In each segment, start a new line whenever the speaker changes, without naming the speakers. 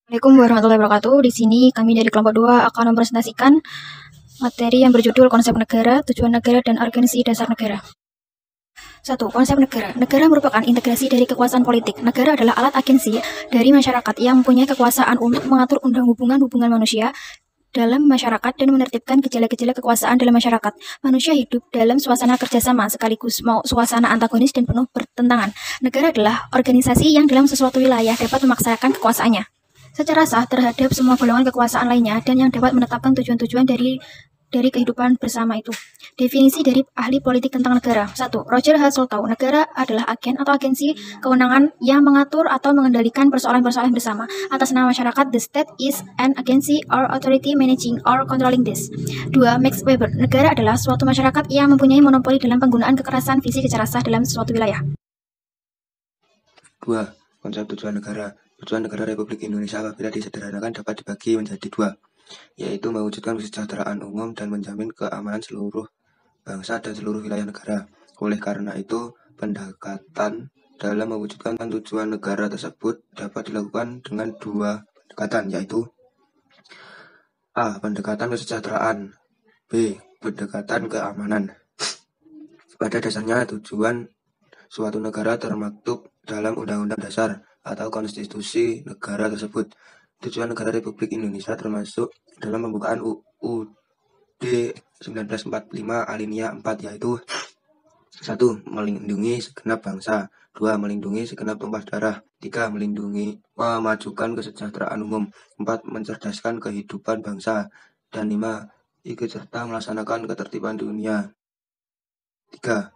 Assalamualaikum warahmatullahi wabarakatuh. Di sini kami dari kelompok 2 akan mempresentasikan materi yang berjudul konsep negara, tujuan negara, dan organisasi dasar negara. 1. Konsep negara. Negara merupakan integrasi dari kekuasaan politik. Negara adalah alat agensi dari masyarakat yang mempunyai kekuasaan untuk mengatur hubungan manusia dalam masyarakat dan menertibkan gejala-gejala kekuasaan dalam masyarakat. Manusia hidup dalam suasana kerjasama sekaligus suasana antagonis dan penuh bertentangan. Negara adalah organisasi yang dalam sesuatu wilayah dapat memaksakan kekuasaannya secara sah terhadap semua golongan kekuasaan lainnya dan yang dapat menetapkan tujuan-tujuan dari kehidupan bersama itu. Definisi dari ahli politik tentang negara. 1. Roger Hasseltau. Negara adalah agen atau agensi kewenangan yang mengatur atau mengendalikan persoalan-persoalan bersama. Atas nama masyarakat, the state is an agency or authority managing or controlling this. 2. Max Weber. Negara adalah suatu masyarakat yang mempunyai monopoli dalam penggunaan kekerasan fisik secara sah dalam suatu wilayah.
2. Konsep tujuan negara. Tujuan negara Republik Indonesia apabila disederhanakan dapat dibagi menjadi 2, yaitu mewujudkan kesejahteraan umum dan menjamin keamanan seluruh bangsa dan seluruh wilayah negara. Oleh karena itu, pendekatan dalam mewujudkan tujuan negara tersebut dapat dilakukan dengan 2 pendekatan, yaitu A. Pendekatan kesejahteraan, B. Pendekatan keamanan. Pada dasarnya, tujuan suatu negara termaktub dalam Undang-Undang Dasar atau konstitusi negara tersebut. Tujuan negara Republik Indonesia termasuk dalam pembukaan UUD 1945 alinea 4, yaitu 1. Melindungi segenap bangsa, 2. Melindungi segenap tumpah darah, 3. Memajukan kesejahteraan umum, 4. Mencerdaskan kehidupan bangsa, dan 5. Ikut serta melaksanakan ketertiban dunia. 3.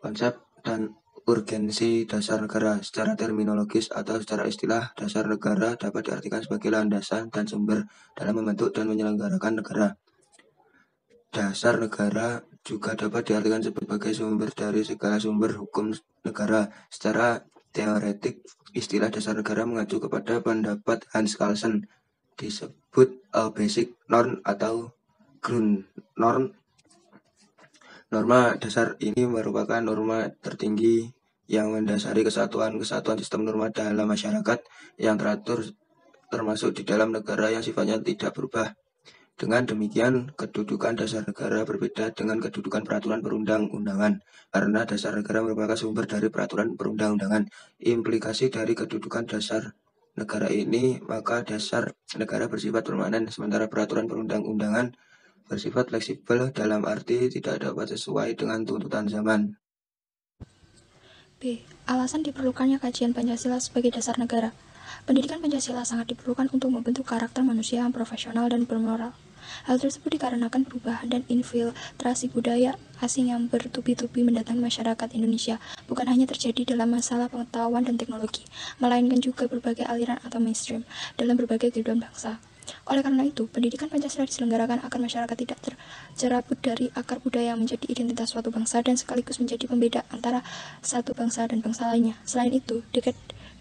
Konsep dan urgensi dasar negara. Secara terminologis atau secara istilah, dasar negara dapat diartikan sebagai landasan dan sumber dalam membentuk dan menyelenggarakan negara. Dasar negara juga dapat diartikan sebagai sumber dari segala sumber hukum negara. Secara teoretik, istilah dasar negara mengacu kepada pendapat Hans Kelsen, disebut basic norm atau ground norm. Norma dasar ini merupakan norma tertinggi yang mendasari kesatuan sistem norma dalam masyarakat yang teratur termasuk di dalam negara yang sifatnya tidak berubah. Dengan demikian, kedudukan dasar negara berbeda dengan kedudukan peraturan perundang-undangan, karena dasar negara merupakan sumber dari peraturan perundang-undangan. Implikasi dari kedudukan dasar negara ini, maka dasar negara bersifat permanen, sementara peraturan perundang-undangan bersifat fleksibel dalam arti tidak dapat sesuai dengan tuntutan zaman.
B. Alasan diperlukannya kajian Pancasila sebagai dasar negara. Pendidikan Pancasila sangat diperlukan untuk membentuk karakter manusia yang profesional dan bermoral. Hal tersebut dikarenakan perubahan dan infiltrasi budaya asing yang bertubi-tubi mendatangi masyarakat Indonesia bukan hanya terjadi dalam masalah pengetahuan dan teknologi, melainkan juga berbagai aliran atau mainstream dalam berbagai kehidupan bangsa. Oleh karena itu, pendidikan Pancasila diselenggarakan agar masyarakat tidak tercerabut dari akar budaya yang menjadi identitas suatu bangsa dan sekaligus menjadi pembeda antara satu bangsa dan bangsa lainnya. Selain itu,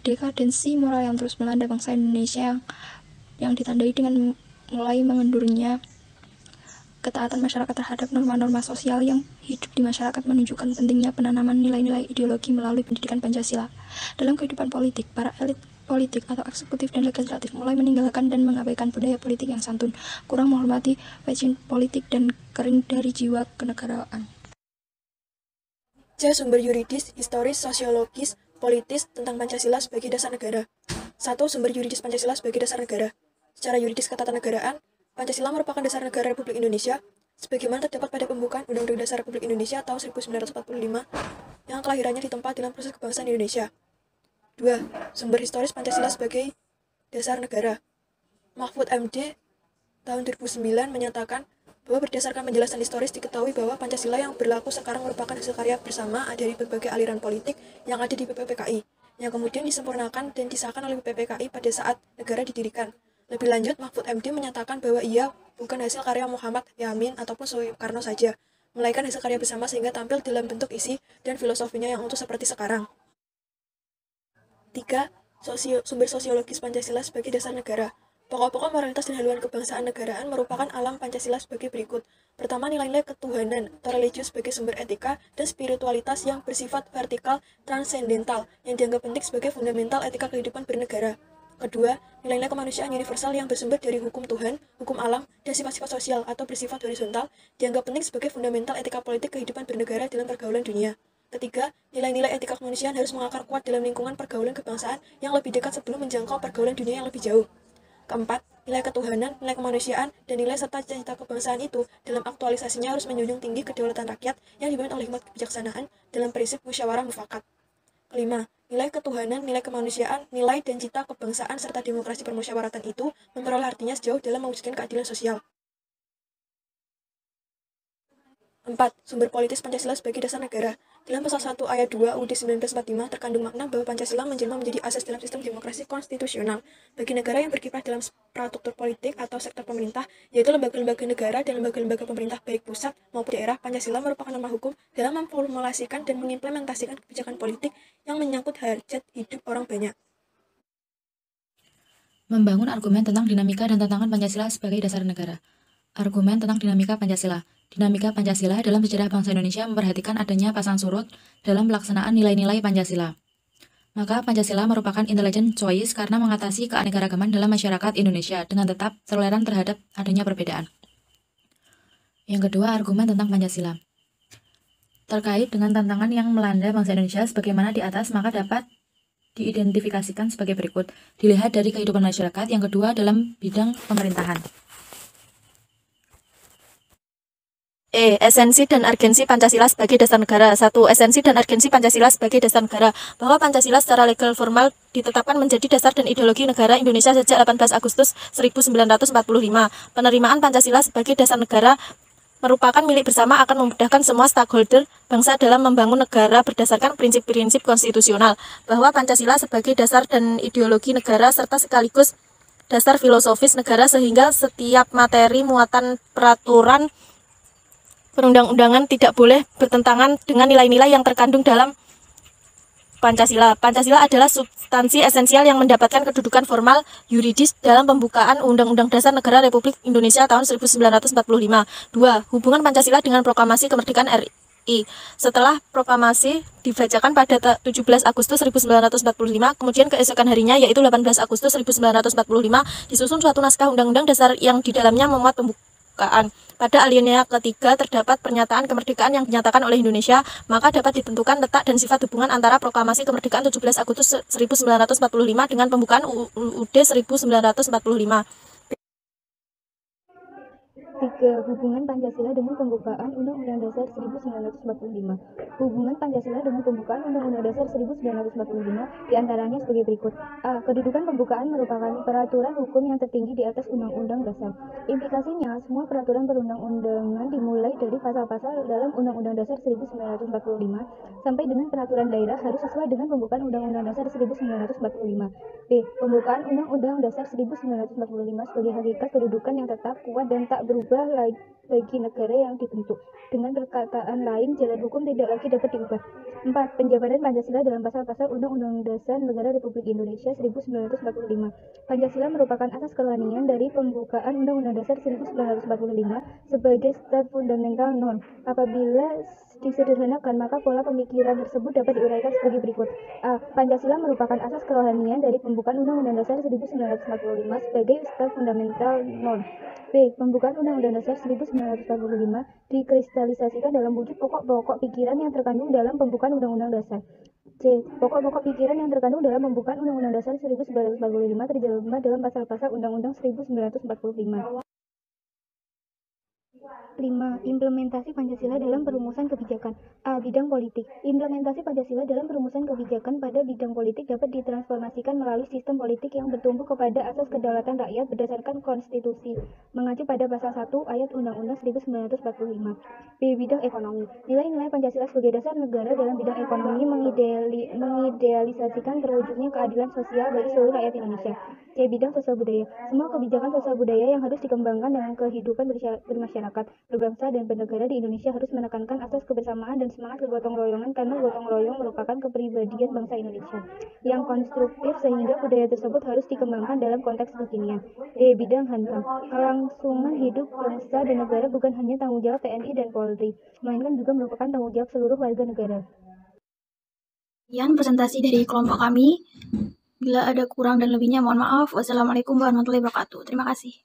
dekadensi moral yang terus melanda bangsa Indonesia yang ditandai dengan mulai mengendurnya ketaatan masyarakat terhadap norma-norma sosial yang hidup di masyarakat menunjukkan pentingnya penanaman nilai-nilai ideologi melalui pendidikan Pancasila. Dalam kehidupan politik, para elit politik atau eksekutif dan legislatif mulai meninggalkan dan mengabaikan budaya politik yang santun, kurang menghormati passion politik, dan kering dari jiwa kenegaraan.
Sumber yuridis, historis, sosiologis, politis tentang Pancasila sebagai dasar negara. 1. Sumber yuridis Pancasila sebagai dasar negara. Secara yuridis ketatanegaraan, Pancasila merupakan dasar negara Republik Indonesia, sebagaimana terdapat pada pembukaan Undang-Undang Dasar Republik Indonesia tahun 1945 yang kelahirannya ditempa dalam proses kebangsaan Indonesia. 2. Sumber historis Pancasila sebagai dasar negara. Mahfud MD tahun 2009 menyatakan bahwa berdasarkan penjelasan historis diketahui bahwa Pancasila yang berlaku sekarang merupakan hasil karya bersama dari berbagai aliran politik yang ada di BPPKI, yang kemudian disempurnakan dan disahkan oleh BPPKI pada saat negara didirikan. Lebih lanjut, Mahfud MD menyatakan bahwa ia bukan hasil karya Muhammad Yamin ataupun Soekarno saja, melainkan hasil karya bersama sehingga tampil dalam bentuk isi dan filosofinya yang utuh seperti sekarang. 3. Sumber sosiologis Pancasila sebagai dasar negara. Pokok-pokok moralitas dan haluan kebangsaan negaraan merupakan alam Pancasila sebagai berikut. Pertama, nilai-nilai ketuhanan atau religius sebagai sumber etika dan spiritualitas yang bersifat vertikal transendental yang dianggap penting sebagai fundamental etika kehidupan bernegara. Kedua, nilai-nilai kemanusiaan universal yang bersumber dari hukum Tuhan, hukum alam, dan sifat-sifat sosial atau bersifat horizontal dianggap penting sebagai fundamental etika politik kehidupan bernegara dalam pergaulan dunia. Ketiga, nilai-nilai etika kemanusiaan harus mengakar kuat dalam lingkungan pergaulan kebangsaan yang lebih dekat sebelum menjangkau pergaulan dunia yang lebih jauh. Keempat, nilai ketuhanan, nilai kemanusiaan, dan nilai serta cita-cita kebangsaan itu dalam aktualisasinya harus menjunjung tinggi kedaulatan rakyat yang dipimpin oleh hikmat kebijaksanaan dalam prinsip musyawarah mufakat. Kelima, nilai ketuhanan, nilai kemanusiaan, nilai dan cita kebangsaan serta demokrasi permusyawaratan itu memperoleh artinya sejauh dalam mewujudkan keadilan sosial. 4. Sumber politis Pancasila sebagai dasar negara. Dalam pasal 1 ayat 2 UUD 1945 terkandung makna bahwa Pancasila menjelma menjadi asas dalam sistem demokrasi konstitusional bagi negara yang berkiprah dalam struktur politik atau sektor pemerintah, yaitu lembaga-lembaga negara dan lembaga-lembaga pemerintah baik pusat maupun daerah. Pancasila merupakan norma hukum dalam memformulasikan dan mengimplementasikan kebijakan politik yang menyangkut hajat hidup orang banyak.
Membangun argumen tentang dinamika dan tantangan Pancasila sebagai dasar negara. Argumen tentang dinamika Pancasila. Dinamika Pancasila dalam sejarah bangsa Indonesia memperhatikan adanya pasang surut dalam pelaksanaan nilai-nilai Pancasila. Maka Pancasila merupakan intelligent choice karena mengatasi keanekaragaman dalam masyarakat Indonesia dengan tetap toleran terhadap adanya perbedaan. Yang kedua, argumen tentang Pancasila. Terkait dengan tantangan yang melanda bangsa Indonesia sebagaimana di atas, maka dapat diidentifikasikan sebagai berikut. Dilihat dari kehidupan masyarakat. Yang kedua, dalam bidang pemerintahan.
Esensi dan urgensi Pancasila sebagai dasar negara. 1. Esensi dan urgensi Pancasila sebagai dasar negara. Bahwa Pancasila secara legal formal ditetapkan menjadi dasar dan ideologi negara Indonesia sejak 18 Agustus 1945. Penerimaan Pancasila sebagai dasar negara merupakan milik bersama akan memudahkan semua stakeholder bangsa dalam membangun negara berdasarkan prinsip-prinsip konstitusional. Bahwa Pancasila sebagai dasar dan ideologi negara serta sekaligus dasar filosofis negara sehingga setiap materi muatan peraturan perundang-undangan tidak boleh bertentangan dengan nilai-nilai yang terkandung dalam Pancasila. Pancasila adalah substansi esensial yang mendapatkan kedudukan formal yuridis dalam pembukaan Undang-Undang Dasar Negara Republik Indonesia tahun 1945. 2. Hubungan Pancasila dengan proklamasi kemerdekaan RI. Setelah proklamasi dibacakan pada 17 Agustus 1945, kemudian keesokan harinya yaitu 18 Agustus 1945 disusun suatu naskah Undang-Undang Dasar yang di dalamnya memuat pembukaan. Pada alinea ketiga terdapat pernyataan kemerdekaan yang dinyatakan oleh Indonesia, maka dapat ditentukan letak dan sifat hubungan antara proklamasi kemerdekaan 17 Agustus 1945 dengan pembukaan UUD 1945.
3. Hubungan Pancasila dengan pembukaan Undang-Undang Dasar 1945. Hubungan Pancasila dengan pembukaan Undang-Undang Dasar 1945 diantaranya sebagai berikut. A. Kedudukan pembukaan merupakan peraturan hukum yang tertinggi di atas Undang-Undang Dasar. Implikasinya, semua peraturan perundang-undangan dimulai dari pasal-pasal dalam Undang-Undang Dasar 1945 sampai dengan peraturan daerah harus sesuai dengan pembukaan Undang-Undang Dasar 1945. B. Pembukaan Undang-Undang Dasar 1945 sebagai hakikat kedudukan yang tetap, kuat, dan tak berubah bagi negara yang dibentuk. Dengan perkataan lain, jalan hukum tidak lagi dapat diubah. 4. Penjabaran Pancasila dalam pasal-pasal Undang-Undang Dasar Negara Republik Indonesia 1945. Pancasila merupakan asas kerohanian dari pembukaan Undang-Undang Dasar 1945 sebagai stat fundamental norm. Apabila disederhanakan, maka pola pemikiran tersebut dapat diuraikan sebagai berikut. A. Pancasila merupakan asas kerohanian dari pembukaan Undang-Undang Dasar 1945 sebagai stat fundamental norm. B. Pembukaan Undang-Undang Dasar 1945 dikristalisasikan dalam wujud pokok-pokok pikiran yang terkandung dalam pembukaan Undang-Undang Dasar. C. Pokok-pokok pikiran yang terkandung dalam pembukaan Undang-Undang Dasar 1945 terjelma dalam pasal-pasal Undang-Undang 1945. 5. Implementasi Pancasila dalam perumusan kebijakan. A. Bidang politik. Implementasi Pancasila dalam perumusan kebijakan pada bidang politik dapat ditransformasikan melalui sistem politik yang bertumbuh kepada asas kedaulatan rakyat berdasarkan konstitusi, mengacu pada pasal 1 ayat Undang-Undang 1945. B. Bidang ekonomi. Nilai-nilai Pancasila sebagai dasar negara dalam bidang ekonomi mengidealisasikan terwujudnya keadilan sosial bagi seluruh rakyat Indonesia. C. Bidang sosial budaya. Semua kebijakan sosial budaya yang harus dikembangkan dalam kehidupan bermasyarakat, berbangsa, dan bernegara di Indonesia harus menekankan asas kebersamaan dan semangat kegotong royongan karena gotong royong merupakan kepribadian bangsa Indonesia yang konstruktif sehingga budaya tersebut harus dikembangkan dalam konteks kekinian. D. Bidang HANKAM. Kelangsungan hidup bangsa dan negara bukan hanya tanggung jawab TNI dan Polri, melainkan juga merupakan tanggung jawab seluruh warga negara. Sekian presentasi dari kelompok kami. Bila ada kurang dan lebihnya, mohon maaf. Wassalamualaikum warahmatullahi wabarakatuh. Terima kasih.